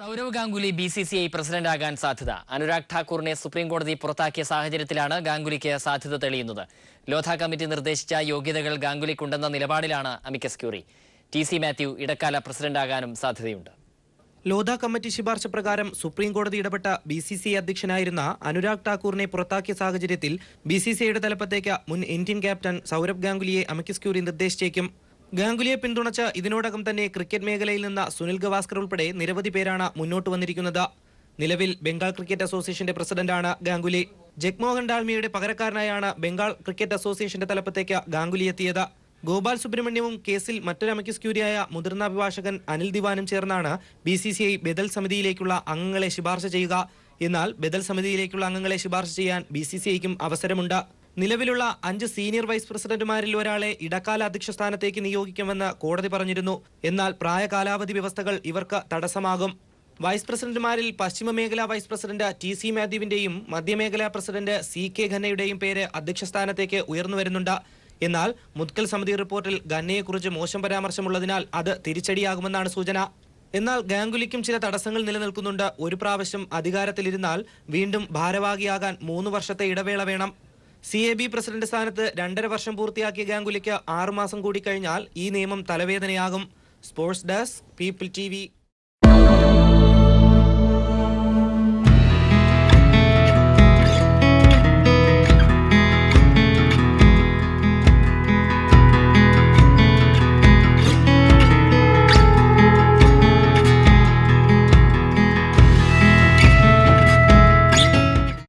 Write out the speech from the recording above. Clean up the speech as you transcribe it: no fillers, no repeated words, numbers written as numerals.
Sourav Ganguly BCCI പ്രസിഡന്റാകാൻ സാധ്യത. Anurag ഠാക്കൂറിനെ supreme കോടതി പുറത്താക്കിയ സാഹചര്യത്തിലാണ് ഗാംഗുലിക്ക് സാധ്യത തെളിയുന്നത്. ലോധ കമ്മിറ്റി നിർദ്ദേശിച്ച യോഗ്യതകൾ ഗാംഗുലിക്കുണ്ടെന്ന നിലപാടിലാണ് അമിക്കസ് ക്യൂറി. TC മാത്യു ഇടക്കാല പ്രസിഡന്റാകാനും സാധ്യതയുണ്ട്. ലോധ കമ്മിറ്റി ശുപാർശ പ്രകാരം സുപ്രീം കോടതി ഇടപെട്ട BCCI അധ്യക്ഷനായിരുന്ന അനുരാഗ് ഠാക്കൂറിനെ പുറത്താക്കിയ സാഹചര്യത്തിൽ BCCIയുടെ തലപ്പത്തേക്ക് മുൻ ഇന്ത്യൻ ക്യാപ്റ്റൻ സൗരവ് ഗാംഗുലിയെ അമിക്കസ് ക്യൂറി നിർദ്ദേശിച്ചേക്കും. ഗാംഗുലിയെ പിന്തുണച്ച് ഇതിനോടകം തന്നെ ക്രിക്കറ്റ് മേഖലയിൽ നിന്ന് സുനിൽ ഗവാസ്കർ ഉൾപ്പെടെ നിരവധി പേരാണ് മുന്നോട്ട് വന്നിരിക്കുന്നത്. നിലവിൽ ബംഗാൾ ക്രിക്കറ്റ് അസോസിയേഷന്റെ പ്രസിഡന്റാണ് ഗാംഗുലി. ജഗ്മോഹൻ ഡാൽമിയുടെ പകരക്കാരനായാണ് ബംഗാൾ ക്രിക്കറ്റ് അസോസിയേഷന്റെ തലപ്പത്തേക്ക് ഗാംഗുലി എത്തിയത്. ഗോപാൽ സുബ്രഹ്മണ്യവും കേസിൽ മറ്റൊരു അമിക്കസ് ക്യൂരിയായ മുതിർന്ന അഭിഭാഷകൻ അനിൽ ദിവാനും ചേർന്നാണ് BCCI ബദൽ സമിതിയിലേക്കുള്ള അംഗങ്ങളെ ശുപാർശ ചെയ്യുക. എന്നാൽ ബദൽ സമിതിയിലേക്കുള്ള അംഗങ്ങളെ ശുപാർശ ചെയ്യാൻ BCCIക്കും അവസരമുണ്ട്. നിലവിലുള്ള 5 സീനിയർ വൈസ് പ്രസിഡന്റുമാരിൽ ഒരാളെ ഇടക്കാല അധ്യക്ഷ സ്ഥാനത്തേക്ക് നിയോഗിക്കുമെന്ന് കോടതി പറഞ്ഞിരുന്നു. എന്നാൽ പ്രായ കാലാവധി വ്യവസ്ഥകൾ ഇവർക്ക് തടസ്സമാകും. വൈസ് പ്രസിഡന്റുമാരിൽ പശ്ചിമ മേഖലാ വൈസ് പ്രസിഡന്റ് TC മാത്യുവിന്റെയും മധ്യമേഖലാ പ്രസിഡന്റ് CK ഖന്നയുടെയും പേര് അധ്യക്ഷ സ്ഥാനത്തേക്ക് ഉയർന്നു വരുന്നുണ്ട്. എന്നാൽ മുത്കൽ സമിതി റിപ്പോർട്ടിൽ ഖന്നയെക്കുറിച്ച് മോശം പരാമർശമുള്ളതിനാൽ അത് തിരിച്ചടിയാകുമെന്നാണ് സൂചന. എന്നാൽ ഗാംഗുലിക്കും ചില തടസ്സങ്ങൾ നിലനിൽക്കുന്നുണ്ട്. ഒരു പ്രാവശ്യം അധികാരത്തിലിരുന്നാൽ വീണ്ടും ഭാരവാഹിയാകാൻ 3 വർഷത്തെ ഇടവേള വേണം. CAB പ്രസിഡന്റ് സ്ഥാനത്ത് 2.5 വർഷം പൂർത്തിയാക്കിയ ഗാംഗുലിക്ക് 6 മാസം കൂടി കഴിഞ്ഞാൽ ഈ നിയമം തലവേദനയാകും. Sports desk, people TV.